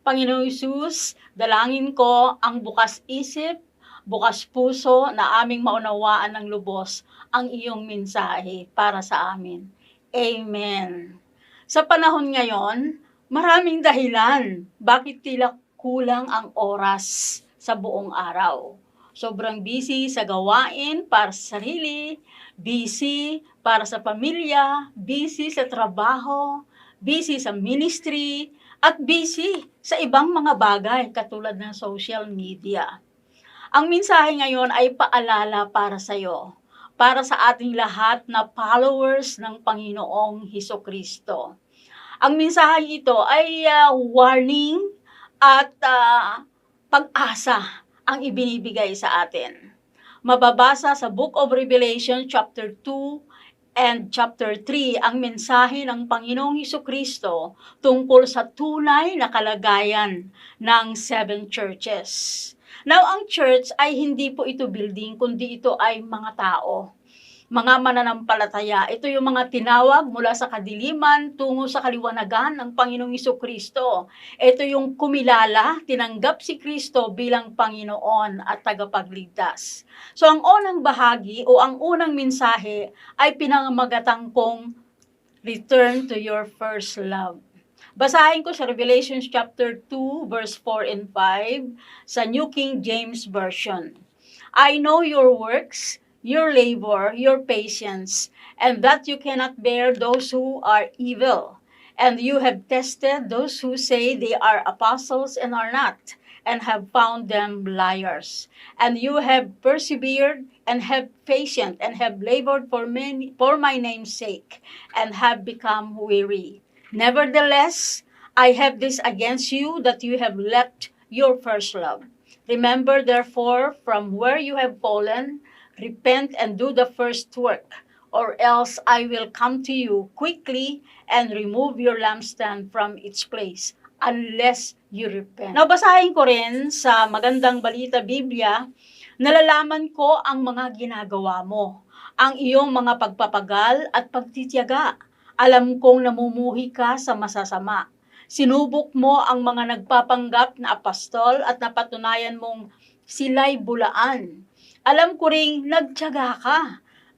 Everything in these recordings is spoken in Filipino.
Panginoong Hesus, dalangin ko ang bukas isip, bukas puso na aming maunawaan ng lubos ang iyong mensahe para sa amin. Amen. Sa panahon ngayon, maraming dahilan bakit tila kulang ang oras sa buong araw. Sobrang busy sa gawain para sa sarili, busy para sa pamilya, busy sa trabaho, busy sa ministry, at busy sa ibang mga bagay katulad ng social media. Ang mensahe ngayon ay paalala para sa iyo, para sa ating lahat na followers ng Panginoong Hesukristo. Ang mensahe ito ay warning at pag-asa ang ibinibigay sa atin. Mababasa sa Book of Revelation chapter 2 and chapter 3 ang mensahe ng Panginoong Hesukristo tungkol sa tunay na kalagayan ng 7 churches. Now, ang church ay hindi po ito building, kundi ito ay mga tao. Mga mananampalataya, ito yung mga tinawag mula sa kadiliman tungo sa kaliwanagan ng Panginoong Hesukristo. Ito yung kumilala, tinanggap si Kristo bilang Panginoon at tagapagligtas. So ang unang bahagi o ang unang mensahe ay pinamagatang kong return to your first love. Basahin ko sa Revelation chapter 2 verse 4 and 5 sa New King James Version. I know your works, your labor, your patience, and that you cannot bear those who are evil. And you have tested those who say they are apostles and are not, and have found them liars. And you have persevered and have patient and have labored for my name's sake, and have become weary. Nevertheless, I have this against you, that you have left your first love. Remember therefore from where you have fallen, repent and do the first work, or else I will come to you quickly and remove your lampstand from its place, unless you repent. Now, basahin ko rin sa Magandang Balita Biblia, nalalaman ko ang mga ginagawa mo, ang iyong mga pagpapagal at pagtitiyaga. Alam kong namumuhi ka sa masasama. Sinubok mo ang mga nagpapanggap na apostol at napatunayan mong sila'y bulaan. Alam ko ring nagtiyaga ka,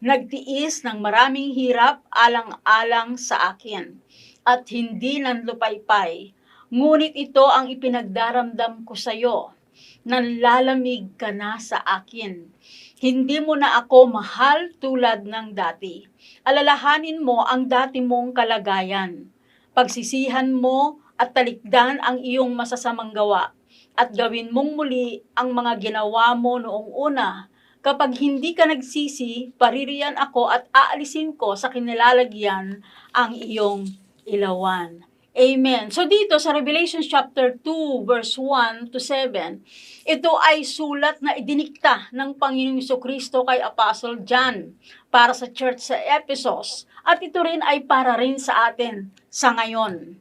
nagtiis ng maraming hirap alang-alang sa akin, at hindi nanlupaypay. Ngunit ito ang ipinagdaramdam ko sa iyo, nanlalamig ka na sa akin. Hindi mo na ako mahal tulad ng dati. Alalahanin mo ang dati mong kalagayan. Pagsisihan mo at talikdan ang iyong masasamang gawa, at gawin mong muli ang mga ginawa mo noong una. Kapag hindi ka nagsisi, paririyan ako at aalisin ko sa kinilalagyan ang iyong ilawan. Amen. So dito sa Revelation chapter 2 verse 1 to 7, ito ay sulat na idinikta ng Panginoong Hesukristo kay Apostle John para sa church sa Ephesus. At ito rin ay para rin sa atin sa ngayon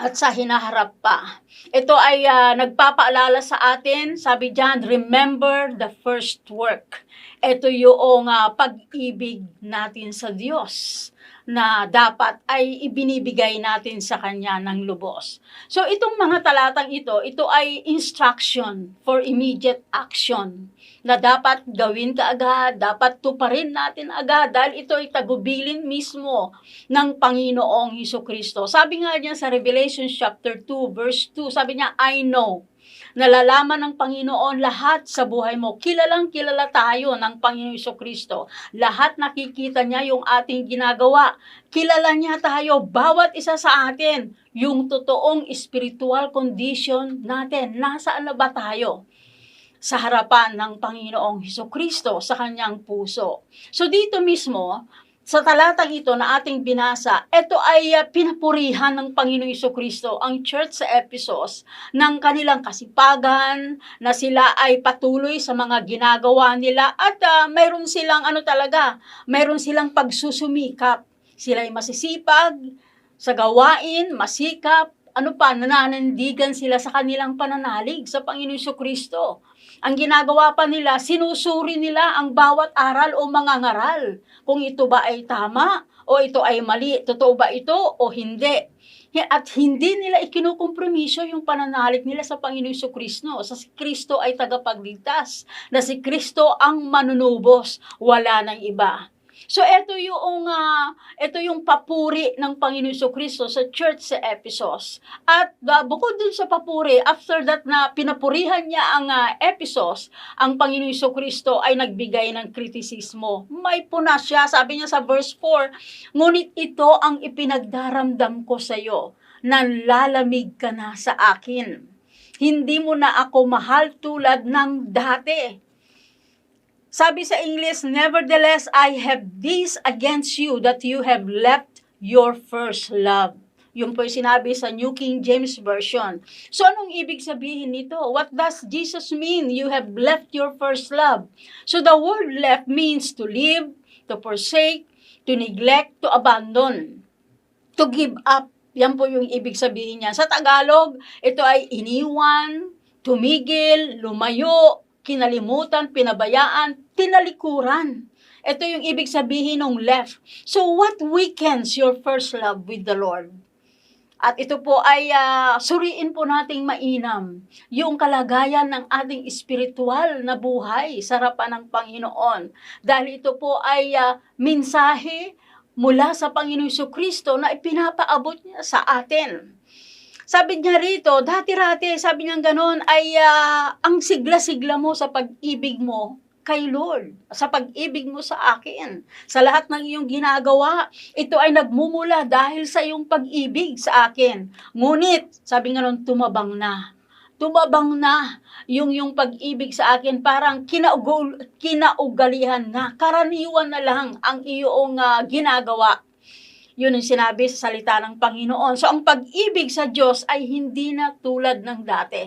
at sa hinaharap pa. Ito ay nagpapaalala sa atin, sabi diyan, remember the first work. Ito yung pag-ibig natin sa Diyos na dapat ay ibinibigay natin sa Kanya ng lubos. So itong mga talatang ito ay instruction for immediate action na dapat gawin kaagad, dapat tuparin natin agad dahil ito ay tagubilin mismo ng Panginoong Hesukristo. Sabi nga niya sa Revelation chapter 2 verse 2, sabi niya, I know. Nalalaman ng Panginoon lahat sa buhay mo. Kilalang kilala tayo ng Panginoong Hesukristo. Lahat nakikita niya yung ating ginagawa. Kilala niya tayo, bawat isa sa atin, yung totoong spiritual condition natin. Nasaan na ba tayo? Sa harapan ng Panginoong Hesukristo, sa kanyang puso. So dito mismo, sa talatang ito na ating binasa, ito ay pinapurihan ng Panginoong Hesukristo ang church sa Ephesus ng kanilang kasipagan, na sila ay patuloy sa mga ginagawa nila at mayroon silang mayroon silang pagsusumikap. Sila ay masisipag sa gawain, masikap, nananandigan sila sa kanilang pananalig sa Panginoong Hesukristo. Ang ginagawa pa nila, sinusuri nila ang bawat aral o mga ngaral. Kung ito ba ay tama o ito ay mali, totoo ba ito o hindi. At hindi nila ikinukompromiso yung pananalig nila sa Panginoong Jesucristo. Sa si Kristo ay tagapagligtas, na si Kristo ang manunubos, wala nang iba. So ito yung papuri ng Panginoong Jesucristo sa church sa Ephesus. At bukod dun sa papuri, after that na pinapurihan niya ang Ephesus, ang Panginoong Jesucristo ay nagbigay ng kritisismo. May puna siya, sabi niya sa verse 4, ngunit ito ang ipinagdaramdam ko sa iyo, nanlalamig ka na sa akin. Hindi mo na ako mahal tulad ng dati. Sabi sa English, nevertheless, I have this against you, that you have left your first love. Yung po sinabi sa New King James Version. So, anong ibig sabihin nito? What does Jesus mean? You have left your first love. So, the word left means to leave, to forsake, to neglect, to abandon, to give up. Yan po yung ibig sabihin niya. Sa Tagalog, ito ay iniwan, tumigil, lumayo, kinalimutan, pinabayaan, tinalikuran. Ito yung ibig sabihin ng left. So what weakens your first love with the Lord? At ito po ay suriin po nating mainam yung kalagayan ng ating espiritual na buhay sa harapan ng Panginoon. Dahil ito po ay mensahe mula sa Panginoong Jesucristo na ipinapaabot niya sa atin. Sabi niya rito, dati-rati, sabi niya gano'n, ay ang sigla-sigla mo sa pag-ibig mo kay Lord, sa pag-ibig mo sa akin, sa lahat ng iyong ginagawa, ito ay nagmumula dahil sa iyong pag-ibig sa akin. Ngunit, sabi nga nun, tumabang na yung pag-ibig sa akin, parang kinaugalihan na, karaniwan na lang ang iyong ginagawa. Yun ang sinabi sa salita ng Panginoon. So, ang pag-ibig sa Diyos ay hindi na tulad ng dati.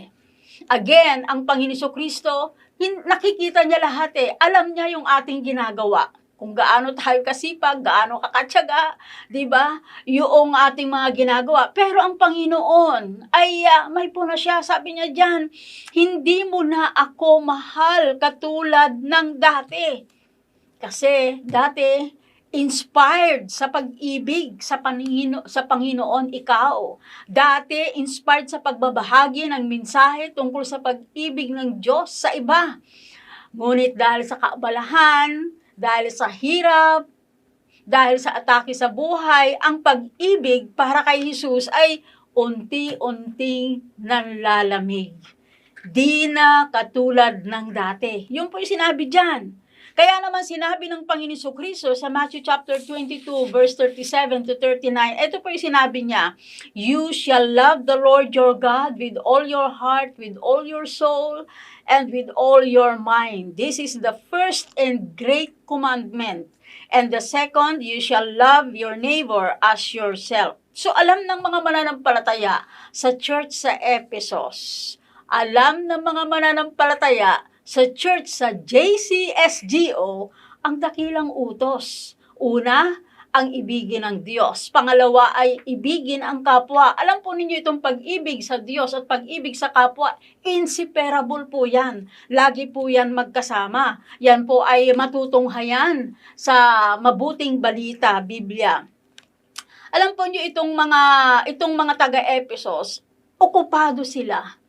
Again, ang Panginoon Jesucristo, nakikita niya lahat eh. Alam niya yung ating ginagawa. Kung gaano tayo kasipag, gaano kakatsaga, di ba? Yung ating mga ginagawa. Pero ang Panginoon ay may puna siya. Sabi niya diyan, hindi mo na ako mahal katulad ng dati. Kasi dati, inspired sa pag-ibig sa Panginoon ikaw. Dati, inspired sa pagbabahagi ng mensahe tungkol sa pag-ibig ng Diyos sa iba. Ngunit dahil sa kaabalahan, dahil sa hirap, dahil sa atake sa buhay, ang pag-ibig para kay Jesus ay unti-unting nanlalamig. Di na katulad ng dati. Yun po yung sinabi dyan. Kaya naman sinabi ng Panginoon Jesucristo sa Matthew chapter 22 verse 37 to 39, ito po yung sinabi niya, you shall love the Lord your God with all your heart, with all your soul, and with all your mind. This is the first and great commandment. And the second, you shall love your neighbor as yourself. So alam ng mga mananampalataya sa church sa Ephesus, alam ng mga mananampalataya sa church sa JCSGO, ang dakilang utos. Una, ang ibigin ng Diyos. Pangalawa ay ibigin ang kapwa. Alam po ninyo itong pag-ibig sa Diyos at pag-ibig sa kapwa, inseparable po yan. Lagi po yan magkasama. Yan po ay matutunghayan sa mabuting balita, Biblia. Alam po niyo itong mga taga-Ephesus, okupado sila.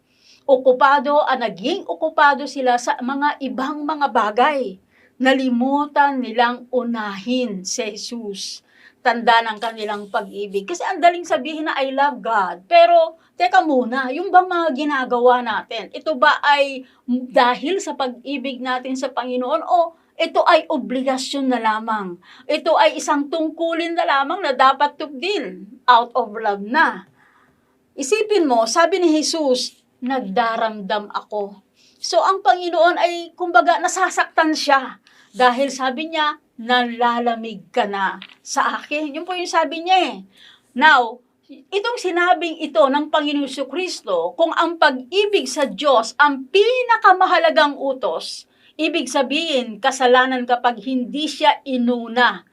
Naging okupado sila sa mga ibang mga bagay. Nalimutan nilang unahin si Jesus. Tanda ng kanilang pag-ibig. Kasi ang daling sabihin na I love God. Pero, teka muna, yung bang mga ginagawa natin, ito ba ay dahil sa pag-ibig natin sa Panginoon o ito ay obligasyon na lamang? Ito ay isang tungkulin na lamang na dapat tupdin out of love na. Isipin mo, sabi ni Jesus, nagdaramdam ako. So, ang Panginoon ay, kumbaga, nasasaktan siya. Dahil sabi niya, nalalamig ka na sa akin. Yun po yung sabi niya eh. Now, itong sinabing ito ng Panginoon Jesucristo, kung ang pag-ibig sa Diyos ang pinakamahalagang utos, ibig sabihin, kasalanan kapag hindi siya inuna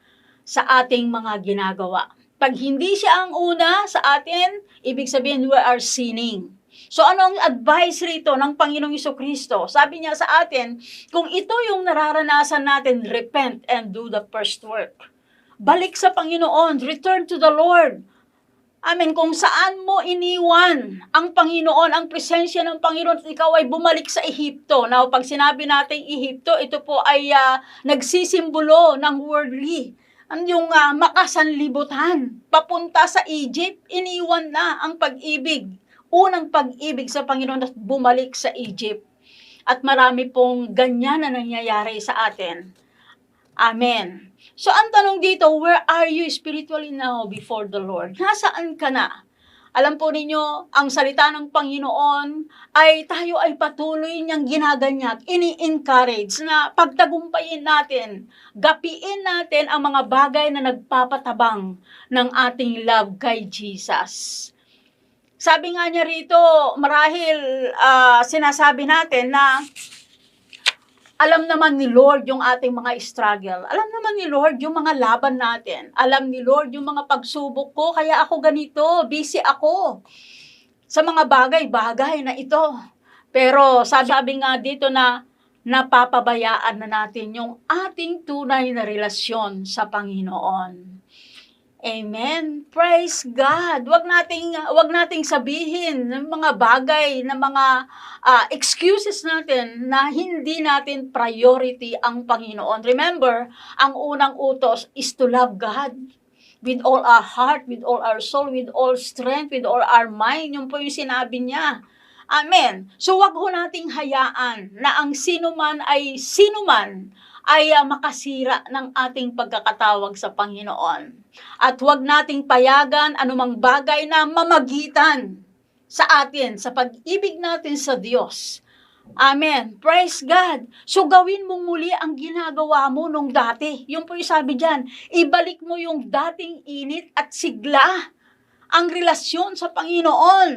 sa ating mga ginagawa. Pag hindi siya ang una sa atin, ibig sabihin, we are sinning. So ano ang advice rito ng Panginoong Jesucristo? Sabi niya sa atin, kung ito yung nararanasan natin, repent and do the first work. Balik sa Panginoon, return to the Lord. Amen. Kung saan mo iniwan ang Panginoon, ang presensya ng Panginoon, at ikaw ay bumalik sa Ehipto. Now, pag sinabi natin Ehipto, ito po ay nagsisimbolo ng worldly. Yung makasanlibutan, papunta sa Egypt, iniwan na ang pag-ibig. Unang pag-ibig sa Panginoon at bumalik sa Egypt. At marami pong ganyan na nangyayari sa atin. Amen. So, ang tanong dito, where are you spiritually now before the Lord? Nasaan ka na? Alam po ninyo, ang salita ng Panginoon ay tayo ay patuloy niyang ginaganyak, ini-encourage na pagtagumpayin natin, gapiin natin ang mga bagay na nagpapatabang ng ating love kay Jesus. Sabi nga niya rito, marahil sinasabi natin na alam naman ni Lord yung ating mga struggle. Alam naman ni Lord yung mga laban natin. Alam ni Lord yung mga pagsubok ko, kaya ako ganito, busy ako sa mga bagay-bagay na ito. Pero sabi nga dito na napapabayaan na natin yung ating tunay na relasyon sa Panginoon. Amen. Praise God. Wag nating sabihin ng mga bagay, na mga excuses natin na hindi natin priority ang Panginoon. Remember, ang unang utos is to love God with all our heart, with all our soul, with all strength, with all our mind. Yun po yung sinabi niya. Amen. So wag ho nating hayaan na ang sinuman ay makasira ng ating pagkakatawag sa Panginoon. At huwag nating payagan anumang bagay na mamagitan sa atin, sa pag-ibig natin sa Diyos. Amen. Praise God. So gawin mo muli ang ginagawa mo nung dati. Yung po yung sabi dyan, ibalik mo yung dating init at sigla, ang relasyon sa Panginoon.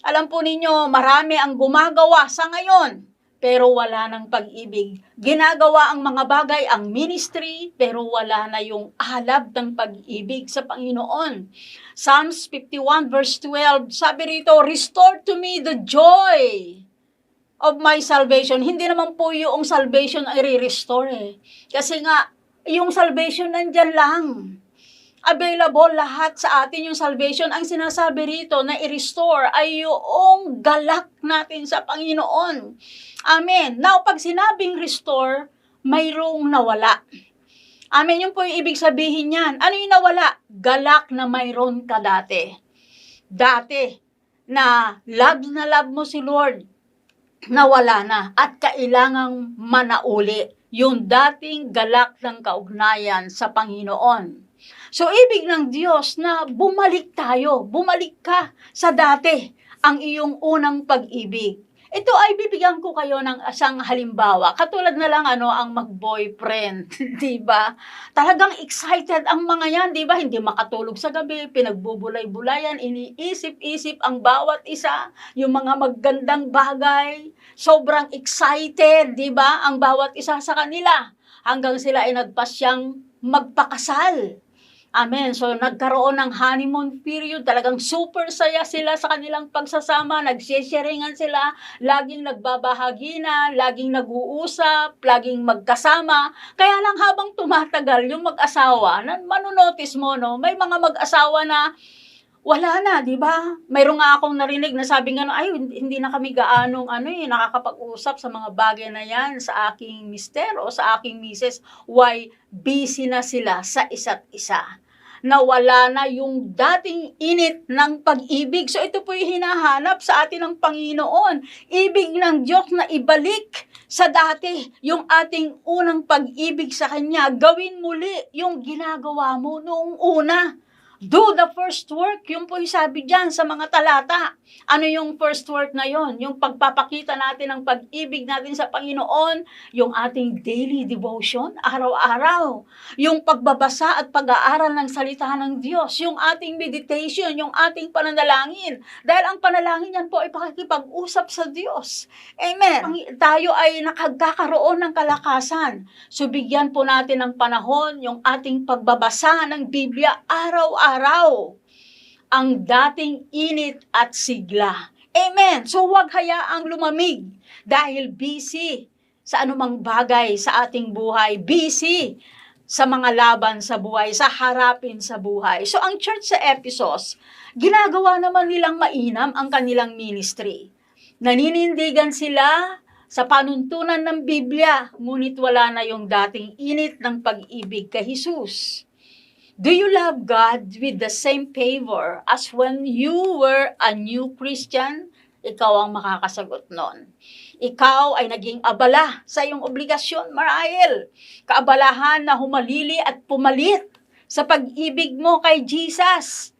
Alam po ninyo, marami ang gumagawa sa ngayon, pero wala ng pag-ibig. Ginagawa ang mga bagay, ang ministry, pero wala na yung alab ng pag-ibig sa Panginoon. Psalms 51 verse 12, sabi rito, restore to me the joy of my salvation. Hindi naman po yung salvation ay re-restore eh. Kasi nga, yung salvation nandyan lang. Available lahat sa atin yung salvation. Ang sinasabi rito na i-restore ay yung galak natin sa Panginoon. Amen. Now, pag sinabing restore, mayroong nawala. Amen. Yun po yung ibig sabihin niyan. Ano yung nawala? Galak na mayroon ka dati. Dati na love mo si Lord, nawala na at kailangang manauli yung dating galak ng kaugnayan sa Panginoon. So, ibig ng Diyos na bumalik ka sa dati, ang iyong unang pag-ibig. Ito ay bibigyan ko kayo ng isang halimbawa. Katulad na lang ang mag-boyfriend, 'di ba? Talagang excited ang mga 'yan, 'di ba? Hindi makatulog sa gabi, pinagbubulay-bulayan, iniisip-isip ang bawat isa, yung mga magandang bagay. Sobrang excited, 'di ba? Ang bawat isa sa kanila hanggang sila ay nagpasyang magpakasal. Amen. So, nagkaroon ng honeymoon period. Talagang super saya sila sa kanilang pagsasama. Nagsisharingan sila. Laging nagbabahagi na. Laging nag-uusap. Laging magkasama. Kaya lang habang tumatagal yung mag-asawa, manonotice mo, no? May mga mag-asawa na wala na, di ba? Mayroon nga akong narinig na sabi nga, ay, hindi na kami gaanong nakakapag-usap sa mga bagay na yan sa aking mister o sa aking misis. Why? Busy na sila sa isa't isa. Nawala na yung dating init ng pag-ibig. So ito po yung hinahanap sa atin ng Panginoon. Ibig ng Diyos na ibalik sa dati yung ating unang pag-ibig sa Kanya. Gawin muli yung ginagawa mo noong una. Do the first work. Yung po yung sabi dyan sa mga talata. Ano yung first work na yon? Yung pagpapakita natin ng pag-ibig natin sa Panginoon, yung ating daily devotion, araw-araw. Yung pagbabasa at pag-aaral ng salita ng Diyos, yung ating meditation, yung ating pananalangin. Dahil ang panalangin yan po ay pakikipag-usap sa Diyos. Amen. Tayo ay nakagkakaroon ng kalakasan. So bigyan po natin ng panahon yung ating pagbabasa ng Biblia araw-araw. Ang dating init at sigla. Amen. So huwag hayaang lumamig dahil busy sa anumang bagay sa ating buhay. Busy sa mga laban sa buhay, sa harapin sa buhay. So ang church sa Ephesus, ginagawa naman nilang mainam ang kanilang ministry. Naninindigan sila sa panuntunan ng Biblia, ngunit wala na yung dating init ng pag-ibig kay Jesus. Do you love God with the same favor as when you were a new Christian? Ikaw ang makakasagot nun. Ikaw ay naging abala sa iyong obligasyon, marahil. Kaabalahan na humalili at pumalit sa pag-ibig mo kay Jesus.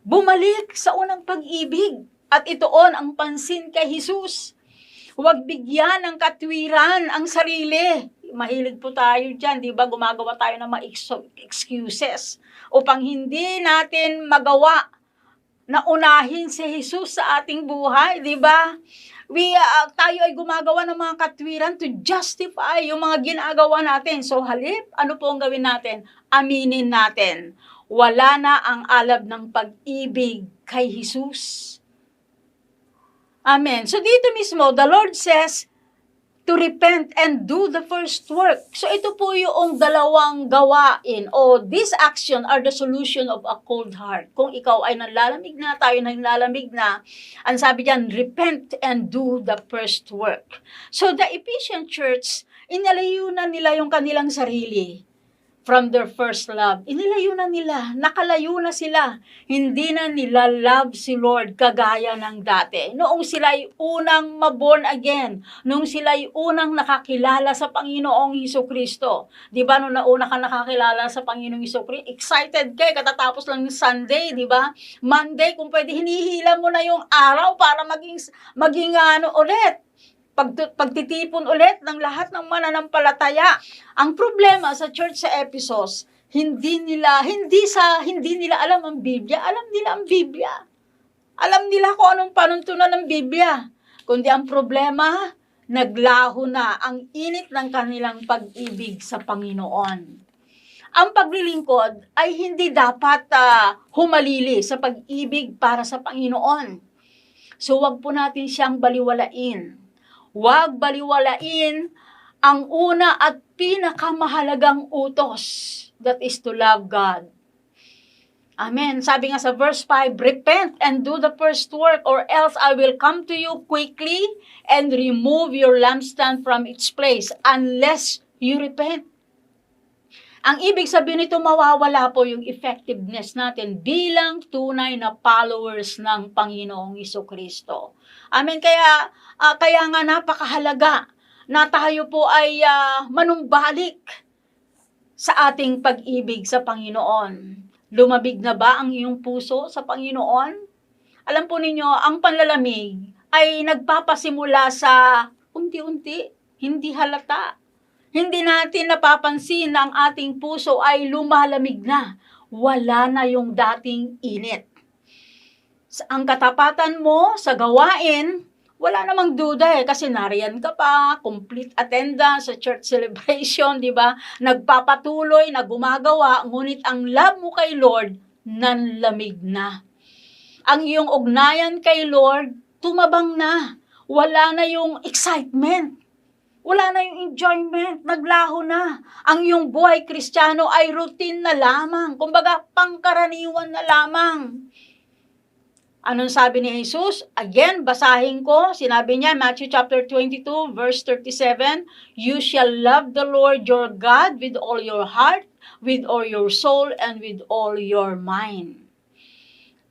Bumalik sa unang pag-ibig at ituon ang pansin kay Jesus. Huwag bigyan ng katwiran ang sarili. Mahilig po tayo dyan, di ba? Gumagawa tayo ng mga excuses upang hindi natin magawa na unahin si Jesus sa ating buhay, di ba? Tayo ay gumagawa ng mga katwiran to justify yung mga ginagawa natin. So halip, ano po ang gawin natin? Aminin natin. Wala na ang alab ng pag-ibig kay Jesus. Amen. So dito mismo, the Lord says to repent and do the first work. So ito po yung dalawang gawain o this action are the solution of a cold heart. Kung ikaw ay nanlalamig na, tayo nanlalamig na, ang sabi diyan, repent and do the first work. So the Ephesian church, inalayunan nila yung kanilang sarili from their first love. Inilayo na nila, nakalayo na sila. Hindi na nila love si Lord kagaya ng dati. Noong sila'y unang maborn again, noong sila'y unang nakakilala sa Panginoong Hesukristo. Di ba, noong nauna ka nakakilala sa Panginoong Hesukristo, excited ka, katatapos lang ng Sunday, di ba? Monday, kung pwede, hinihila mo na yung araw para maging ulit. Pagtitipon ulit ng lahat ng mananampalataya. Ang problema sa church sa Ephesus, hindi nila alam ang Biblia. Alam nila ang Biblia. Alam nila kung anong panuntunan ng Biblia. Kundi ang problema, naglaho na ang init ng kanilang pag-ibig sa Panginoon. Ang paglilingkod ay hindi dapat humalili sa pag-ibig para sa Panginoon. So wag po natin siyang baliwalain. Huwag baliwalain ang una at pinakamahalagang utos, that is to love God. Amen. Sabi nga sa verse 5, repent and do the first work, or else I will come to you quickly and remove your lampstand from its place unless you repent. Ang ibig sabihin nito, mawawala po yung effectiveness natin bilang tunay na followers ng Panginoong Hesukristo. Amen. Kaya nga napakahalaga na tayo po ay manumbalik sa ating pag-ibig sa Panginoon. Lumabig na ba ang iyong puso sa Panginoon? Alam po ninyo, ang panlalamig ay nagpapasimula sa unti-unti, hindi halata. Hindi natin napapansin na ang ating puso ay lumalamig na. Wala na yung dating init. Ang katapatan mo sa gawain, wala namang duda kasi nariyan ka pa, complete attendance sa church celebration, di ba? Nagpapatuloy na gumagawa, ngunit ang love mo kay Lord, nanlamig na. Ang iyong ugnayan kay Lord, tumabang na. Wala na yung excitement. Wala na yung enjoyment, naglaho na. Ang iyong buhay Kristiyano ay routine na lamang. Kumbaga, pangkaraniwan na lamang. Anong sabi ni Jesus? Again, basahin ko. Sinabi niya, Matthew chapter 22, verse 37, you shall love the Lord your God with all your heart, with all your soul, and with all your mind.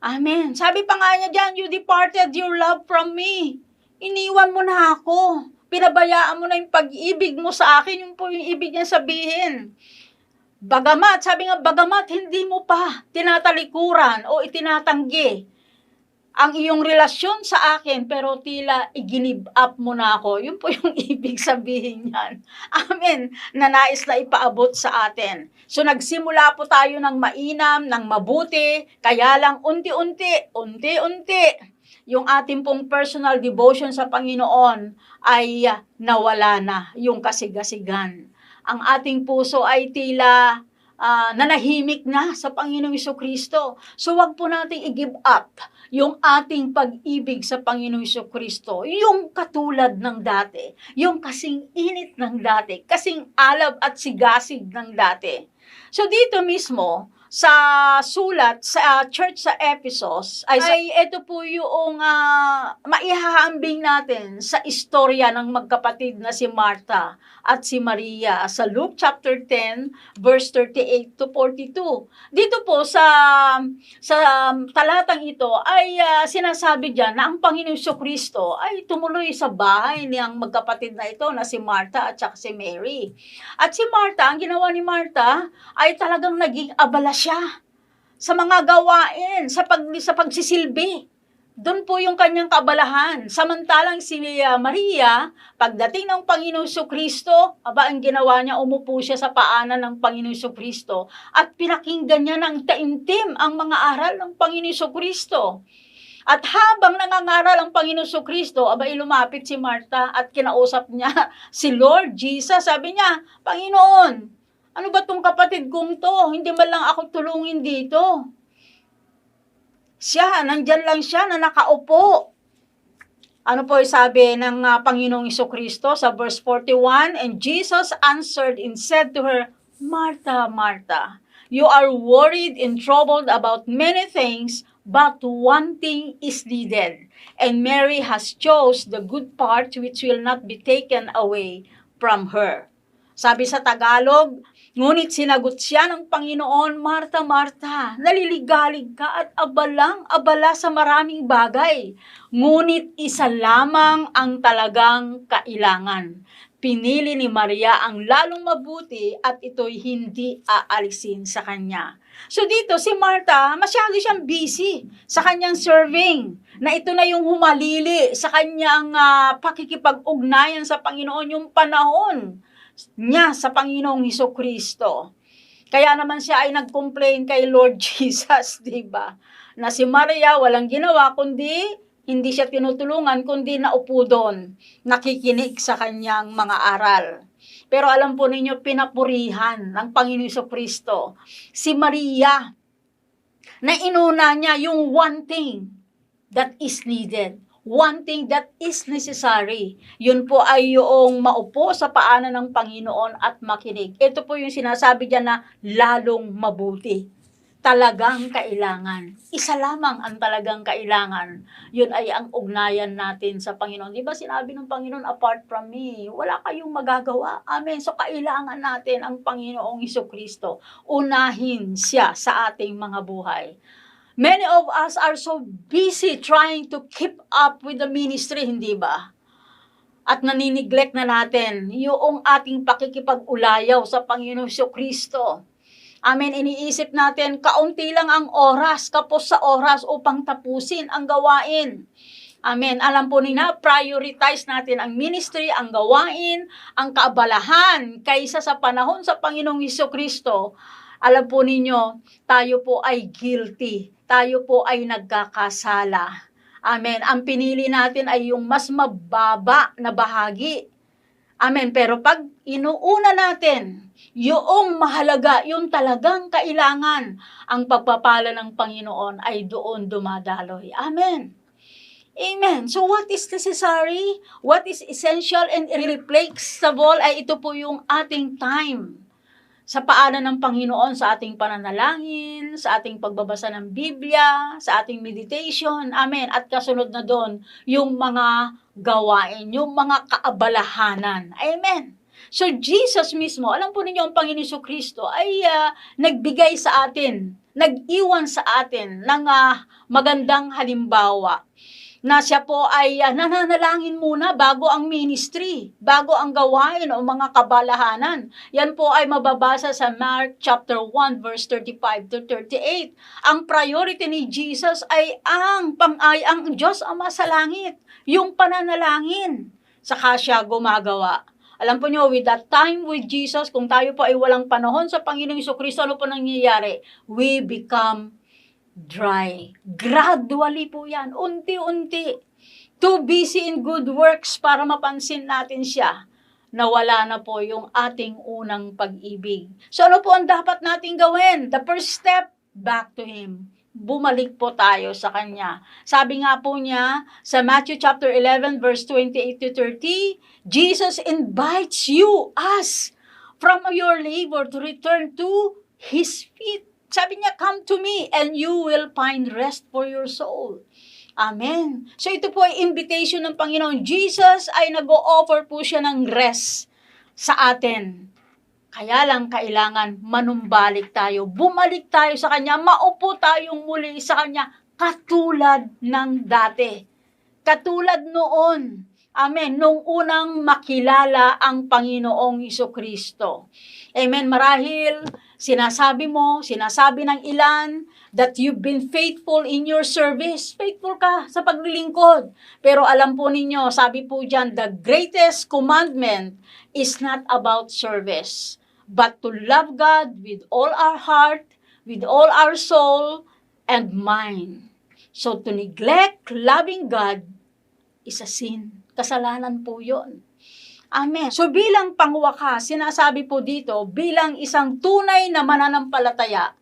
Amen. Sabi pa nga niya dyan, you departed your love from me. Iniwan mo na ako. Pinabayaan mo na yung pag-ibig mo sa akin. Yung po yung ibig niya sabihin. Sabi nga, bagamat hindi mo pa tinatalikuran o itinatanggi ang iyong relasyon sa akin, pero tila i-give up mo na ako. Yun po yung ibig sabihin niyan. Amen. Na nais na ipaabot sa atin. So nagsimula po tayo ng mainam, ng mabuti, kaya lang unti-unti, yung ating pong personal devotion sa Panginoon ay nawala na yung kasigasigan. Ang ating puso ay tila nanahimik na sa Panginoong Jesucristo. So wag po nating i-give up yung ating pag-ibig sa Panginoong Jesucristo, yung katulad ng dati, yung kasing init ng dati, kasing alab at sigasig ng dati. So dito mismo, sa sulat sa church sa Ephesus, ay ito po yung maihahambing natin sa istorya ng magkapatid na si Martha at si Maria sa Luke chapter 10 verse 38 to 42. Dito po sa talatang ito ay sinasabi diyan na ang Panginoong Jesucristo ay tumuloy sa bahay niyang magkapatid na ito na si Martha at saka si Mary. At si Martha, ang ginawa ni Martha ay talagang naging abala siya sa mga gawain, sa pagsisilbi. Doon po yung kanyang kabalahan. Samantalang si Maria, pagdating ng Panginoong Jesucristo, ang ginawa niya, umupo siya sa paanan ng Panginoong Jesucristo at pinakinggan niya ng taimtim ang mga aral ng Panginoong Jesucristo. At habang nangangaral ang Panginoong Jesucristo, lumapit si Martha at kinausap niya si Lord Jesus. Sabi niya, Panginoon, ano ba tong kapatid kong to? Hindi man lang ako tulungin dito. Nandyan lang siya na nakaupo. Ano po sabi ng Panginoong Jesucristo sa verse 41? And Jesus answered and said to her, Martha, Martha, you are worried and troubled about many things, but one thing is needed. And Mary has chose the good part which will not be taken away from her. Sabi sa Tagalog, ngunit sinagot siya ng Panginoon, Martha, Martha, naliligalig ka at abala sa maraming bagay. Ngunit isa lamang ang talagang kailangan. Pinili ni Maria ang lalong mabuti at ito'y hindi aalisin sa kanya. So dito, si Martha, masyado siyang busy sa kanyang serving. Na ito na yung humalili sa kanyang pakikipag-ugnayan sa Panginoon, yung panahon niya sa Panginoong Jesucristo. Kaya naman siya ay nag-complain kay Lord Jesus, di ba? Na si Maria walang ginawa kundi hindi siya tinutulungan kundi naupo doon, nakikinig sa kanyang mga aral. Pero alam po ninyo, pinapurihan ng Panginoong Jesucristo si Maria na inuna niya yung one thing that is needed. One thing that is necessary. Yun po ay yung maupo sa paanan ng Panginoon at makinig. Ito po yung sinasabi diyan na lalong mabuti. Talagang kailangan. Isa lamang ang talagang kailangan. Yun ay ang ugnayan natin sa Panginoon. Di ba sinabi ng Panginoon, apart from me, wala kayong magagawa. Amen. So kailangan natin ang Panginoong Jesucristo. Unahin siya sa ating mga buhay. Many of us are so busy trying to keep up with the ministry, hindi ba? At naniniglect na natin yung ating pakikipag-ulayaw sa Panginoong Jesucristo. Amen, iniisip natin, kaunti lang ang oras, kapos sa oras upang tapusin ang gawain. Amen, alam po nila, prioritize natin ang ministry, ang gawain, ang kaabalahan, kaysa sa panahon sa Panginoong Jesucristo. Alam po ninyo, tayo po ay guilty. Tayo po ay nagkakasala. Amen. Ang pinili natin ay yung mas mababa na bahagi. Amen. Pero pag inuuna natin, yung mahalaga, yung talagang kailangan, ang pagpapala ng Panginoon ay doon dumadaloy. Amen. Amen. So what is necessary? What is essential and irreplaceable ay ito po yung ating time sa paanan ng Panginoon, sa ating pananalangin, sa ating pagbabasa ng Biblia, sa ating meditation, amen, at kasunod na doon, yung mga gawain, yung mga kaabalahanan, amen. So, Jesus mismo, alam po ninyo, ang Panginoon Jesucristo ay nagbigay sa atin, nag-iwan sa atin ng magandang halimbawa, na siya po ay nananalangin muna bago ang ministry, bago ang gawain o mga kabalahanan. Yan po ay mababasa sa Mark chapter 1 verse 35 to 38. Ang priority ni Jesus ay ang Diyos Ama sa langit, yung pananalangin. Saka siya gumagawa. Alam po nyo, with that time with Jesus, kung tayo po ay walang panahon sa Panginoong Jesucristo, ano po nangyayari? We become dry. Gradually po yan. Unti-unti. Too busy in good works para mapansin natin siya nawala na po yung ating unang pag-ibig. So ano po ang dapat nating gawin? The first step, back to Him. Bumalik po tayo sa Kanya. Sabi nga po niya sa Matthew chapter 11 verse 28 to 30, Jesus invites you, us, from your labor to return to His feet. Sabi niya, come to me and you will find rest for your soul. Amen. So ito po ay invitation ng Panginoon. Jesus ay nag-o-offer po siya ng rest sa atin. Kaya lang kailangan manumbalik tayo. Bumalik tayo sa Kanya. Maupo tayong muli sa Kanya katulad ng dati. Katulad noon. Amen. Nung unang makilala ang Panginoong Hesukristo. Amen. Marahil sinasabi ng ilan that you've been faithful in your service. Faithful ka sa paglilingkod. Pero alam po ninyo, sabi po dyan, the greatest commandment is not about service, but to love God with all our heart, with all our soul, and mind. So to neglect loving God is a sin. Kasalanan po yun. Amen. So bilang pangwakas, sinasabi po dito, bilang isang tunay na mananampalataya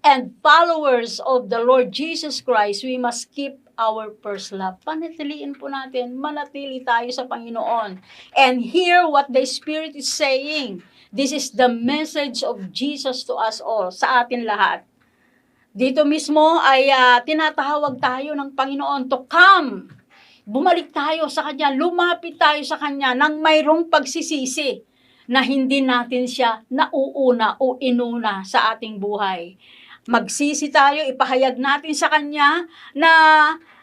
and followers of the Lord Jesus Christ, we must keep our first love. Panatiliin po natin, manatili tayo sa Panginoon. And hear what the Spirit is saying. This is the message of Jesus to us all, sa atin lahat. Dito mismo ay tinatawag tayo ng Panginoon to come. Bumalik tayo sa Kanya, lumapit tayo sa Kanya nang mayroong pagsisisi na hindi natin siya nauuna o inuna sa ating buhay. Magsisi tayo, ipahayag natin sa Kanya na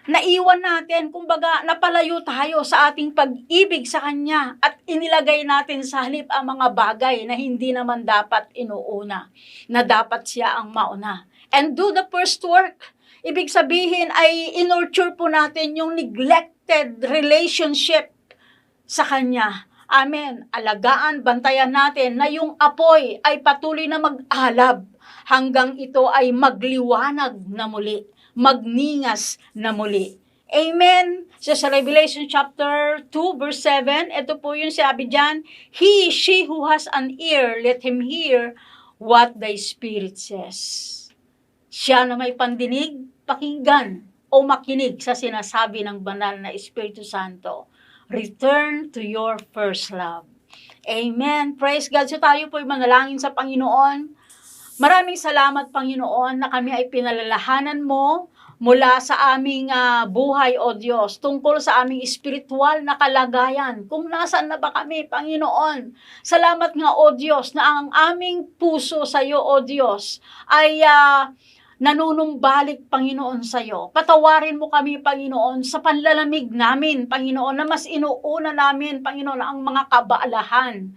naiwan natin, kumbaga napalayo tayo sa ating pag-ibig sa Kanya at inilagay natin sa halip ang mga bagay na hindi naman dapat inuuna, na dapat siya ang mauna. And do the first work. Ibig sabihin ay in-nurture po natin yung neglected relationship sa Kanya. Amen. Alagaan, bantayan natin na yung apoy ay patuloy na mag-alab hanggang ito ay magliwanag na muli, magningas na muli. Amen. So sa Revelation chapter 2 verse 7, ito po yung sabi dyan, she who has an ear, let him hear what the Spirit says. Siya na may pandinig, pakinggan o makinig sa sinasabi ng banal na Espiritu Santo. Return to your first love. Amen. Praise God. So tayo po'y manalangin sa Panginoon. Maraming salamat, Panginoon, na kami ay pinalalahanan mo mula sa aming buhay, O Diyos, tungkol sa aming espiritual na kalagayan. Kung nasaan na ba kami, Panginoon. Salamat nga, O Diyos, na ang aming puso sa iyo, O Diyos, ay nanunumbalik, Panginoon, sa iyo. Patawarin mo kami, Panginoon, sa panlalamig namin, Panginoon, na mas inuuna namin, Panginoon, ang mga kabaalahan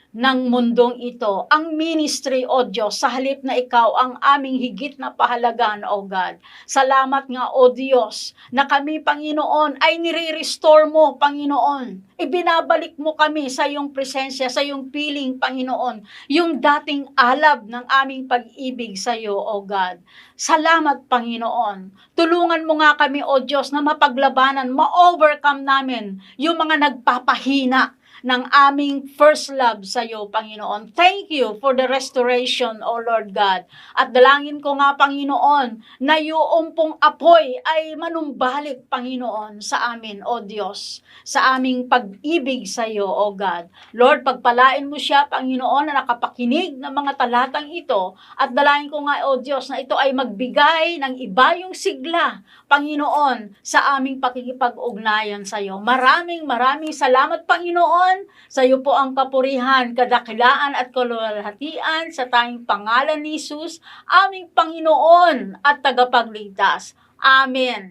ng mundong ito. Ang ministry, O Diyos, sa halip na ikaw ang aming higit na pahalagan, O God. Salamat nga, O Diyos, na kami, Panginoon, ay nire-restore mo, Panginoon. Ibinabalik mo kami sa iyong presensya, sa iyong piling, Panginoon, yung dating alab ng aming pag-ibig sa iyo, O God. Salamat, Panginoon. Tulungan mo nga kami, O Diyos, na mapaglabanan, ma-overcome namin yung mga nagpapahina ng aming first love sa iyo, Panginoon. Thank you for the restoration, O Lord God. At dalangin ko nga, Panginoon, na yung pong apoy ay manumbalik, Panginoon, sa amin, O Diyos, sa aming pag-ibig sa iyo, O God. Lord, pagpalain mo siya, Panginoon, na nakapakinig ng mga talatang ito, at dalangin ko nga, O Diyos, na ito ay magbigay ng iba yung sigla, Panginoon, sa aming pakikipag-ugnayan sa iyo. Maraming salamat, Panginoon. Sa iyo po ang kapurihan, kadakilaan at kaluwalhatian sa tanging pangalan ni Jesus, aming Panginoon at tagapagligtas. Amen.